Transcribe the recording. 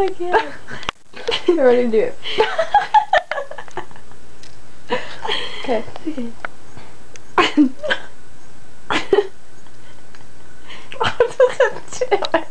my god. You're ready to do it. Okay. Okay. What does it do?